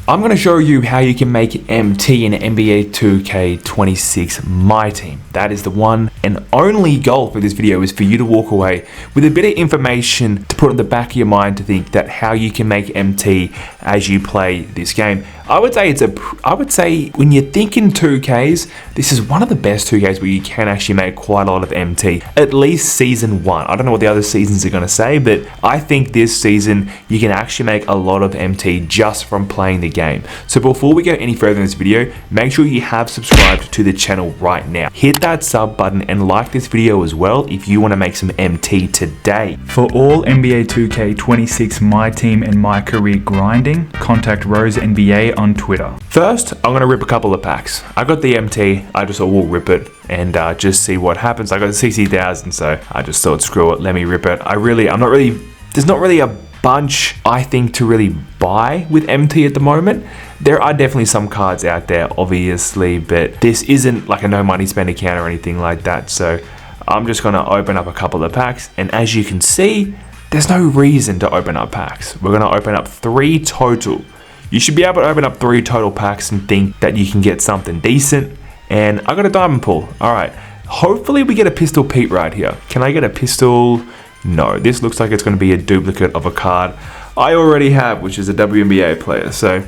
I'm going to show you how you can make MT in NBA 2K26 My Team. That is the one and only goal for this video, is for you to walk away with a bit of information to put in the back of your mind to think that how you can make MT as you play this game. I would say when you're thinking 2Ks, this is one of the best 2Ks where you can actually make quite a lot of MT. At least season 1. I don't know what the other seasons are going to say, but I think this season you can actually make a lot of MT just from playing the game. So before we go any further in this video, make sure you have subscribed to the channel right now. Hit that sub button and like this video as well if you want to make some MT today. For all NBA 2K26 My Team and My Career grinding, contact Rose NBA on Twitter. First, I'm going to rip a couple of packs. I got the MT, I just thought we'll rip it and just see what happens. I got 60,000, so I just thought screw it, let me rip it. There's not really a bunch I think to really buy with MT at the moment. There are definitely some cards out there obviously, but this isn't like a no money spend account or anything like that, so I'm just going to open up a couple of packs, and as you can see, there's no reason to open up packs. We're going to open up 3 total. You should be able to open up 3 total packs and think that you can get something decent, and I got a diamond pull. Alright, hopefully we get a Pistol Pete right here. Can I get a pistol? No, this looks like it's going to be a duplicate of a card I already have, which is a WNBA player, so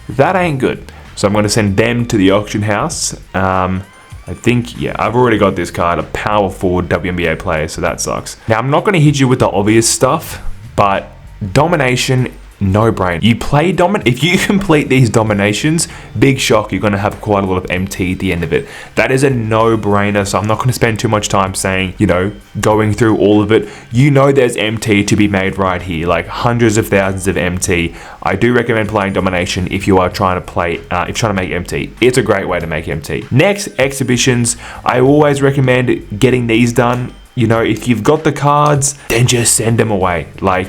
that ain't good. So I'm going to send them to the auction house. I think, yeah, I've already got this card, a power forward WNBA player, so that sucks. Now, I'm not going to hit you with the obvious stuff, but domination, no brain. You play if you complete these dominations, big shock, you're going to have quite a lot of MT at the end of it. That is a no-brainer, so I'm not going to spend too much time saying, you know, going through all of it. You know there's MT to be made right here, like hundreds of thousands of MT. I do recommend playing domination if you are trying to play, if you're trying to make MT. It's a great way to make MT. Next, exhibitions. I always recommend getting these done. You know, if you've got the cards, then just send them away. Like,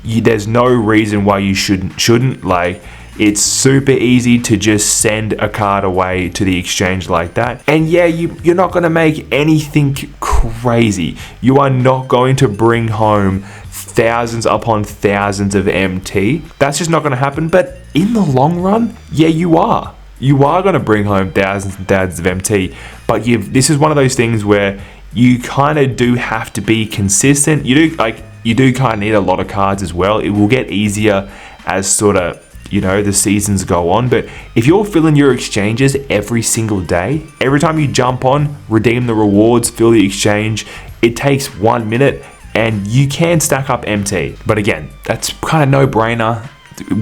there's no reason why you shouldn't. Like, it's super easy to just send a card away to the exchange like that, and yeah, you're not going to make anything crazy. You are not going to bring home thousands upon thousands of MT. That's just not going to happen. But in the long run, yeah, you are going to bring home thousands and thousands of MT. But this is one of those things where you kind of do have to be consistent. You do kind of need a lot of cards as well. It will get easier as sort of, you know, the seasons go on. But if you're filling your exchanges every single day, every time you jump on, redeem the rewards, fill the exchange, it takes 1 minute and you can stack up MT. But again, that's kind of no-brainer.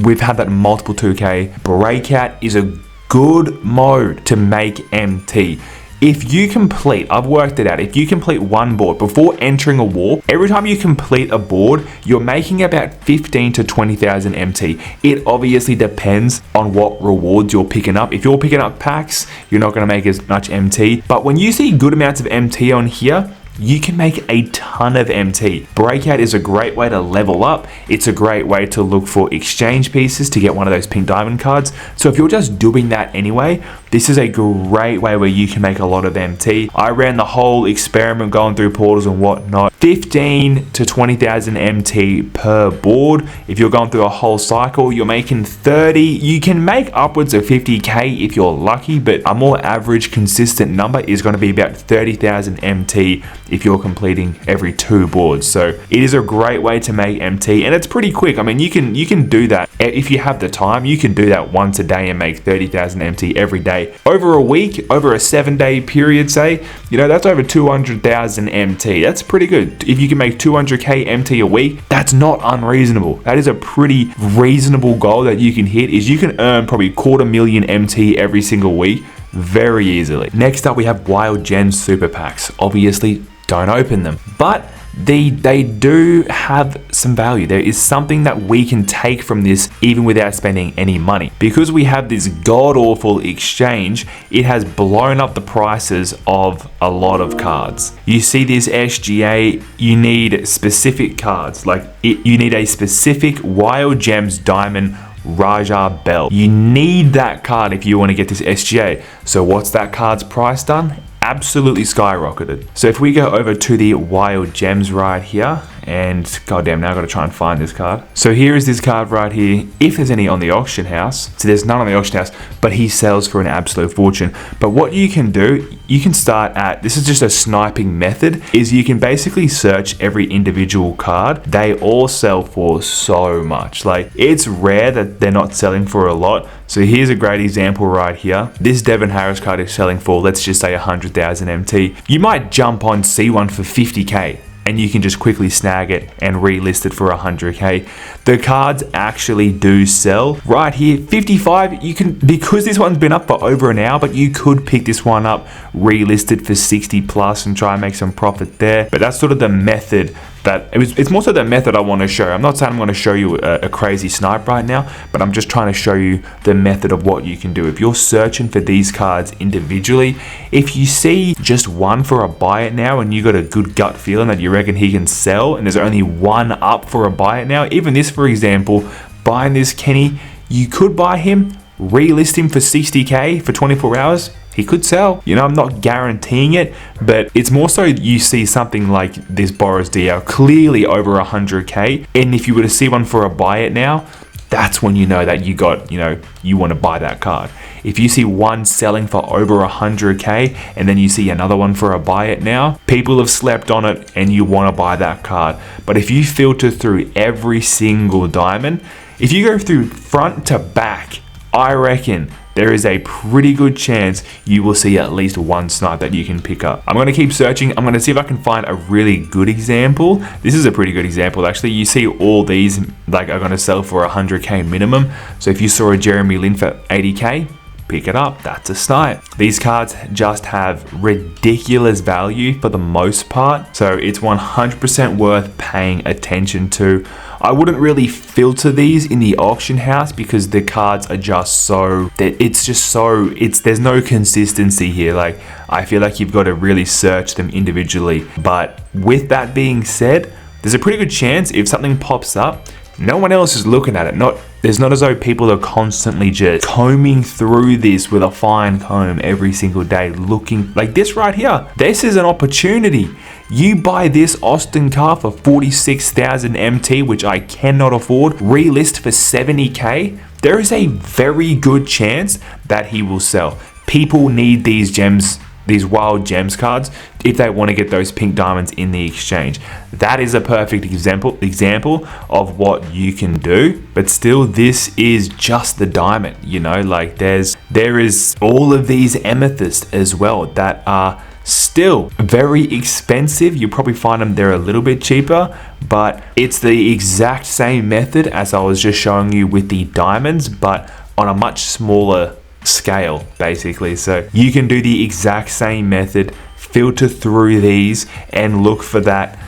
We've had that in multiple 2K. Breakout is a good mode to make MT. If you complete, I've worked it out, if you complete 1 board before entering a war, every time you complete a board, you're making about 15 to 20,000 MT. It obviously depends on what rewards you're picking up. If you're picking up packs, you're not going to make as much MT. But when you see good amounts of MT on here, you can make a ton of MT. Breakout is a great way to level up. It's a great way to look for exchange pieces to get one of those pink diamond cards. So if you're just doing that anyway, this is a great way where you can make a lot of MT. I ran the whole experiment going through portals and whatnot. 15 to 20,000 MT per board. If you're going through a whole cycle, you're making 30. You can make upwards of 50k if you're lucky, but a more average consistent number is going to be about 30,000 MT if you're completing every 2 boards. So it is a great way to make MT, and it's pretty quick. I mean, you can do that if you have the time. You can do that once a day and make 30,000 MT every day. Over a week, over a 7-day period, say, you know, that's over 200,000 MT. That's pretty good. If you can make 200k MT a week, that's not unreasonable. That is a pretty reasonable goal that you can hit. Is you can earn probably 250,000 MT every single week very easily. Next up, we have Wild Gems Super Packs. Obviously, don't open them, but they do have some value. There is something that we can take from this even without spending any money. Because we have this god-awful exchange, it has blown up the prices of a lot of cards. You see this SGA, you need specific cards. You need a specific Wild Gems Diamond Raja Bell. You need that card if you want to get this SGA. So what's that card's price done? Absolutely skyrocketed. So if we go over to the Wild Gems right here and goddamn, now I gotta try and find this card. So here is this card right here. If there's any on the auction house, so there's none on the auction house, but he sells for an absolute fortune. But what you can do, you can start at, this is just a sniping method, is you can basically search every individual card. They all sell for so much. Like, it's rare that they're not selling for a lot. So here's a great example right here. This Devin Harris card is selling for, let's just say 100,000 MT. You might jump on, see one for 50k, and you can just quickly snag it and relist it for 100k. The cards actually do sell. Right here, 55, you can, because this one's been up for over an hour, but you could pick this one up, relist it for 60 plus and try and make some profit there. But that's sort of the method that, it's more so the method I want to show. I'm not saying I'm going to show you a crazy snipe right now, but I'm just trying to show you the method of what you can do. If you're searching for these cards individually, if you see just one for a buy it now and you got a good gut feeling that you reckon he can sell and there's only one up for a buy it now, even this for example, buying this Kenny, you could buy him, relist him for 60k for 24 hours, he could sell. You know, I'm not guaranteeing it, but it's more so you see something like this Boris Diaw clearly over 100k, and if you were to see one for a buy it now, that's when you know that you got, you know, you want to buy that card. If you see one selling for over 100k and then you see another one for a buy it now, people have slept on it and you want to buy that card. But if you filter through every single diamond, if you go through front to back, I reckon there is a pretty good chance you will see at least one snipe that you can pick up. I'm going to keep searching. I'm going to see if I can find a really good example. This is a pretty good example actually. You see all these like are going to sell for 100k minimum. So if you saw a Jeremy Lin for 80k, pick it up, that's a snipe. These cards just have ridiculous value for the most part, so it's 100% worth paying attention to. I wouldn't really filter these in the auction house because the cards are just so, there's no consistency here. Like, I feel like you've got to really search them individually. But with that being said, there's a pretty good chance if something pops up, no one else is looking at it. There's not as though people are constantly just combing through this with a fine comb every single day looking like this right here. This is an opportunity. You buy this Austin car for 46,000 MT, which I cannot afford, relist for 70k. There is a very good chance that he will sell. People need these gems, these wild gems cards, if they want to get those pink diamonds in the exchange. That is a perfect example of what you can do. But still, this is just the diamond, you know, like there is all of these amethysts as well that are still very expensive. You probably find them they're a little bit cheaper, but it's the exact same method as I was just showing you with the diamonds, but on a much smaller scale basically. So you can do the exact same method, filter through these and look for that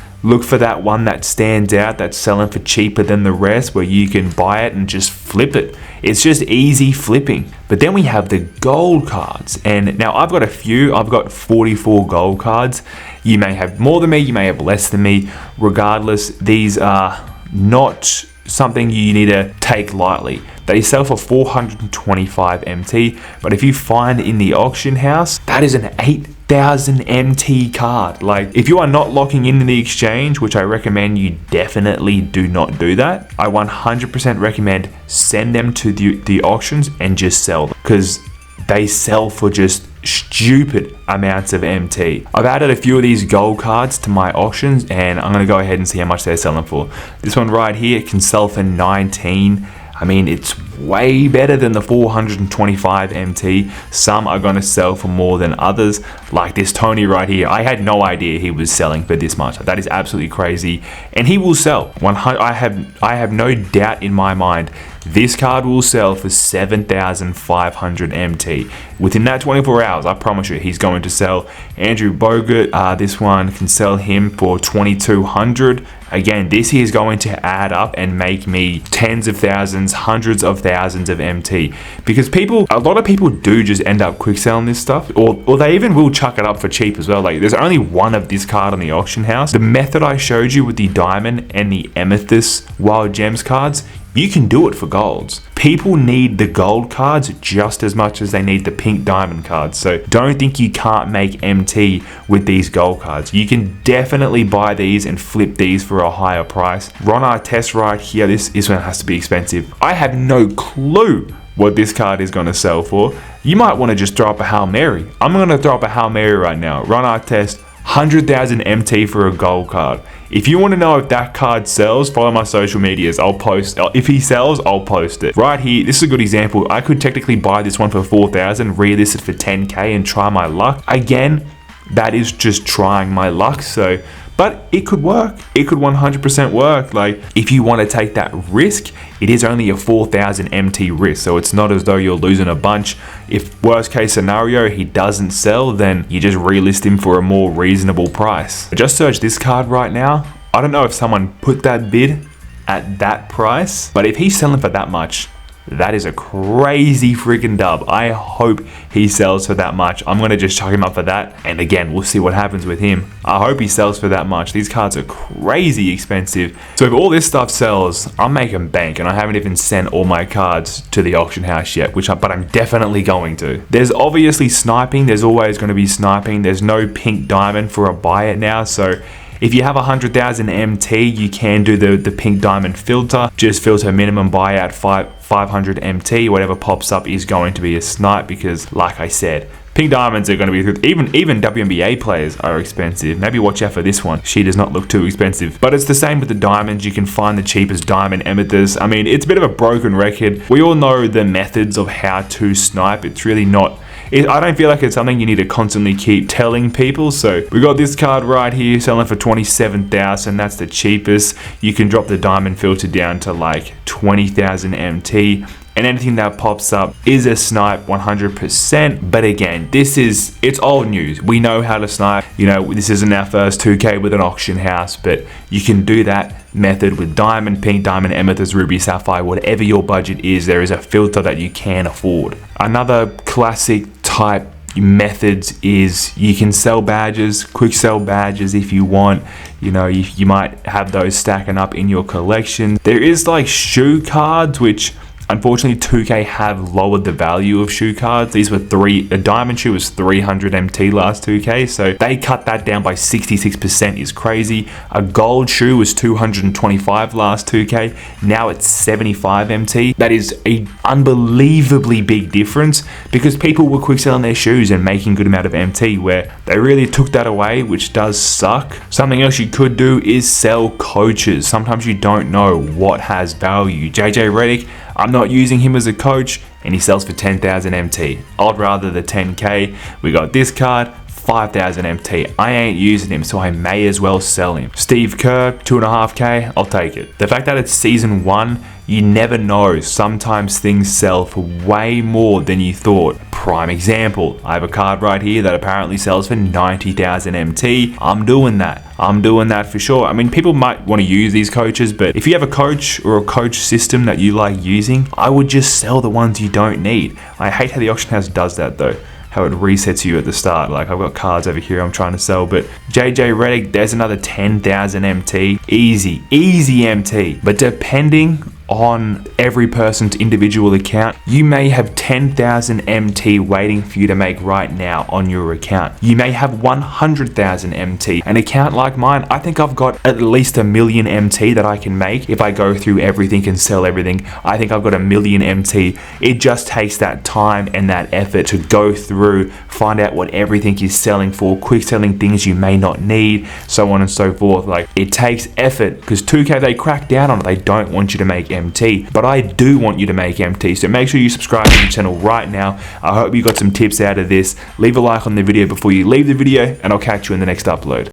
one that stands out, that's selling for cheaper than the rest, where you can buy it and just flip it. It's just easy flipping. But then we have the gold cards, and now I've got 44 gold cards. You may have more than me, you may have less than me. Regardless, these are not something you need to take lightly. They sell for 425 MT, but if you find in the auction house, that is an 8,000 MT card. Like, if you are not locking in the exchange, which I recommend you definitely do not do that, I 100% recommend send them to the auctions and just sell them, because they sell for just stupid amounts of MT. I've added a few of these gold cards to my auctions and I'm going to go ahead and see how much they're selling for. This one right here can sell for 19. I mean, it's way better than the 425 MT. Some are going to sell for more than others, like this Tony right here. I had no idea he was selling for this much. That is absolutely crazy, and he will sell. I have no doubt in my mind this card will sell for 7,500 MT. Within that 24 hours, I promise you, he's going to sell. Andrew Bogut, this one can sell him for 2,200. Again, this is going to add up and make me tens of thousands, hundreds of thousands of MT. Because a lot of people do just end up quick selling this stuff, or they even will chuck it up for cheap as well. Like, there's only one of this card on the auction house. The method I showed you with the diamond and the amethyst wild gems cards, you can do it for golds. People need the gold cards just as much as they need the pink diamond cards. So don't think you can't make MT with these gold cards. You can definitely buy these and flip these for a higher price. Ron Artest right here, this one has to be expensive. I have no clue what this card is going to sell for. You might want to just throw up a Hail Mary. I'm going to throw up a Hail Mary right now. Ron Artest, 100,000 MT for a gold card. If you want to know if that card sells, follow my social medias. I'll post. If he sells, I'll post it. Right here, this is a good example. I could technically buy this one for 4,000, relist it for 10k and try my luck. Again, that is just trying my luck. So, but it could work. It could 100% work. Like, if you want to take that risk, it is only a 4,000 MT risk. So it's not as though you're losing a bunch. If worst case scenario, he doesn't sell, then you just relist him for a more reasonable price. Just search this card right now. I don't know if someone put that bid at that price, but if he's selling for that much, that is a crazy freaking dub. I hope he sells for that much. I'm going to just chuck him up for that. And again, we'll see what happens with him. I hope he sells for that much. These cards are crazy expensive. So if all this stuff sells, I'm making bank. And I haven't even sent all my cards to the auction house yet, but I'm definitely going to. There's obviously sniping. There's always going to be sniping. There's no pink diamond for a buy it now. So if you have 100,000 MT, you can do the pink diamond filter. Just filter minimum buy at 500 MT. Whatever pops up is going to be a snipe because, like I said, pink diamonds are going to be, even WNBA players are expensive. Maybe watch out for this one. She does not look too expensive. But it's the same with the diamonds. You can find the cheapest diamond amethyst. I mean, it's a bit of a broken record. We all know the methods of how to snipe. It's really not... I don't feel like it's something you need to constantly keep telling people. So we got this card right here selling for 27,000. That's the cheapest. You can drop the diamond filter down to like 20,000 MT. And anything that pops up is a snipe 100%. But again, it's old news. We know how to snipe. You know, this isn't our first 2K with an auction house, but you can do that method with diamond, pink diamond, amethyst, ruby, sapphire, whatever your budget is. There is a filter that you can afford. Another classic type methods is you can sell badges, quick sell badges if you want. You know, you might have those stacking up in your collection. There is like shoe cards, which unfortunately 2K have lowered the value of shoe cards. These were a diamond shoe was 300 MT last 2K, so they cut that down by 66%. Is crazy. A gold shoe was 225 last 2K, now it's 75 MT. That is a unbelievably big difference because people were quick selling their shoes and making good amount of MT, where they really took that away, which does suck. Something else you could do is sell coaches. Sometimes you don't know what has value. JJ Redick, I'm not using him as a coach, and he sells for 10,000 MT. I'd rather the 10k. We got this card, 5,000 MT. I ain't using him, so I may as well sell him. Steve Kerr, 2.5k, I'll take it. The fact that it's season 1, you never know. Sometimes things sell for way more than you thought. Prime example, I have a card right here that apparently sells for 90,000 MT. I'm doing that. I'm doing that for sure. I mean, people might want to use these coaches, but if you have a coach or a coach system that you like using, I would just sell the ones you don't need. I hate how the auction house does that though. How it resets you at the start. Like, I've got cards over here I'm trying to sell, but JJ Redick, there's another 10,000 MT. Easy MT. But depending on every person's individual account, you may have 10,000 MT waiting for you to make right now on your account. You may have 100,000 MT. An account like mine, I think I've got at least 1 million MT that I can make if I go through everything and sell everything. I think I've got 1 million MT. It just takes that time and that effort to go through, find out what everything is selling for, quick selling things you may not need, so on and so forth. Like, it takes effort because 2K, they crack down on it. They don't want you to make MT, but I do want you to make MT. So make sure you subscribe to the channel right now. I hope you got some tips out of this. Leave a like on the video before you leave the video, and I'll catch you in the next upload.